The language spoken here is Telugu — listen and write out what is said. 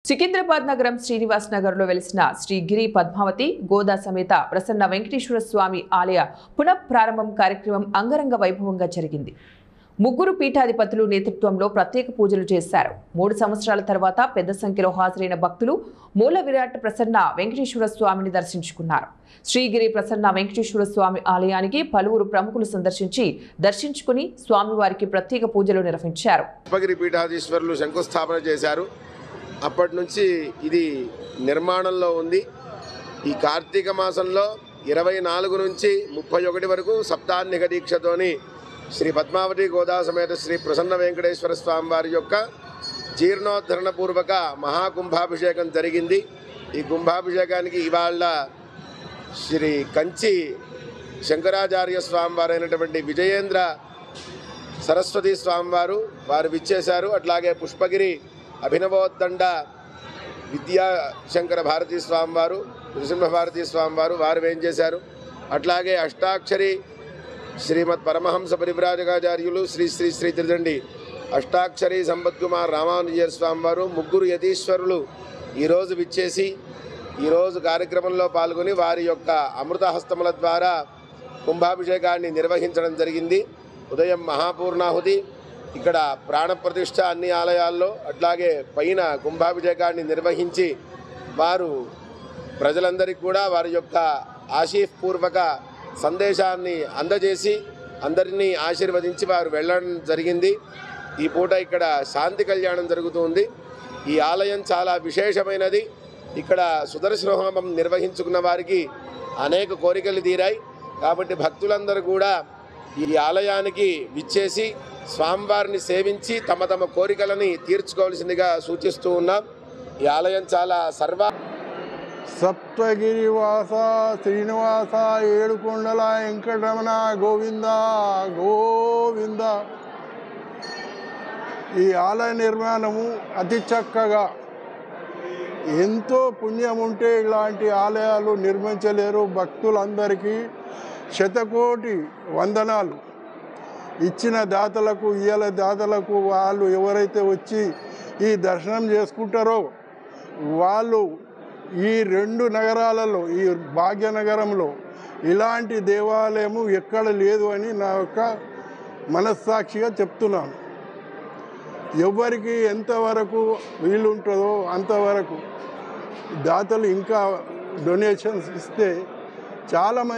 సికింద్రాబాద్ నగరం శ్రీనివాస్ నగర్ లో వెలిసిన శ్రీ గిరి పద్మావతి గోదా సమేత ప్రసన్న వెంకటేశ్వర స్వామి ఆలయ పునఃప్రారంభం కార్యక్రమం అంగరంగ వైభవంగా జరిగింది. ముగ్గురు పీఠాధిపతులు నేతృత్వంలో ప్రత్యేక పూజలు చేశారు. 3 సంవత్సరాల తర్వాత పెద్ద సంఖ్యలో హాజరైన భక్తులు మూల విరాట్ ప్రసన్న వెంకటేశ్వర స్వామిని దర్శించుకున్నారు. శ్రీగిరి ప్రసన్న వెంకటేశ్వర స్వామి ఆలయానికి పలువురు ప్రముఖులు దర్శించుకుని స్వామివారికి ప్రత్యేక పూజలు నిర్వహించారు. పీఠాధీశ్వరులు శంకుస్థాపన చేశారు. అప్పటి నుంచి ఇది నిర్మాణంలో ఉంది. ఈ కార్తీక మాసంలో 24 నుంచి 31 వరకు సప్తాహ్నిక దీక్షతోని శ్రీ పద్మావతి గోదా సమేత శ్రీ ప్రసన్న వెంకటేశ్వర స్వామి వారి యొక్క జీర్ణోద్ధరణ పూర్వక మహాకుంభాభిషేకం జరిగింది. ఈ కుంభాభిషేకానికి ఇవాళ శ్రీ కంచి శంకరాచార్య స్వామి వారైనటువంటి విజయేంద్ర సరస్వతి స్వామివారు వారు విచ్చేశారు. అట్లాగే పుష్పగిరి అభినవోద్దండ విద్యాశంకర భారతీ స్వామివారు నృసింహభారతీ స్వామివారు వారు వేంచేశారు. అట్లాగే అష్టాక్షరి శ్రీమద్ పరమహంస పరివ్రాజకాచార్యులు శ్రీ శ్రీ శ్రీ త్రిదండి అష్టాక్షరి సంపత్కుమార్ రామానుజర్ స్వామివారు ముగ్గురు యతీశ్వరులు ఈరోజు విచ్చేసి ఈరోజు కార్యక్రమంలో పాల్గొని వారి యొక్క అమృతహస్తముల ద్వారా కుంభాభిషేకాన్ని నిర్వహించడం జరిగింది. ఉదయం మహాపూర్ణాహుతి, ఇక్కడ ప్రాణప్రతిష్ఠ అన్ని ఆలయాల్లో, అట్లాగే పైన కుంభాభిషేకాన్ని నిర్వహించి వారు ప్రజలందరికీ కూడా వారి యొక్క ఆశీర్పూర్వక సందేశాన్ని అందజేసి అందరినీ ఆశీర్వదించి వారు వెళ్ళడం జరిగింది. ఈ పూట ఇక్కడ శాంతి కళ్యాణం జరుగుతుంది. ఈ ఆలయం చాలా విశేషమైనది. ఇక్కడ సుదర్శన హోమం నిర్వహించుకున్న వారికి అనేక కోరికలు తీరాయి. కాబట్టి భక్తులందరూ కూడా ఈ ఆలయానికి విచ్చేసి స్వామివారిని సేవించి తమ తమ కోరికలని తీర్చుకోవాల్సిందిగా సూచిస్తూ ఉన్నాం. ఈ ఆలయం చాలా సప్తగిరివాస శ్రీనివాస ఏడుకొండల వెంకటరమణ గోవింద గోవింద. ఈ ఆలయ నిర్మాణము అతి చక్కగా, ఎంతో పుణ్యం ఉంటే ఇలాంటి ఆలయాలు నిర్మించలేరు. భక్తులందరికీ శతకోటి వందనాలు. ఇచ్చిన దాతలకు, ఇయ్యాల దాతలకు, వాళ్ళు ఎవరైతే వచ్చి ఈ దర్శనం చేసుకుంటారో వాళ్ళు ఈ 2 నగరాలలో, ఈ భాగ్యనగరంలో ఇలాంటి దేవాలయము ఎక్కడ లేదు అని నా యొక్క మనస్సాక్షిగా చెప్తున్నాను. ఎవరికి ఎంతవరకు వీలుంటుందో అంతవరకు దాతలు ఇంకా డొనేషన్స్ ఇస్తే చాలామంది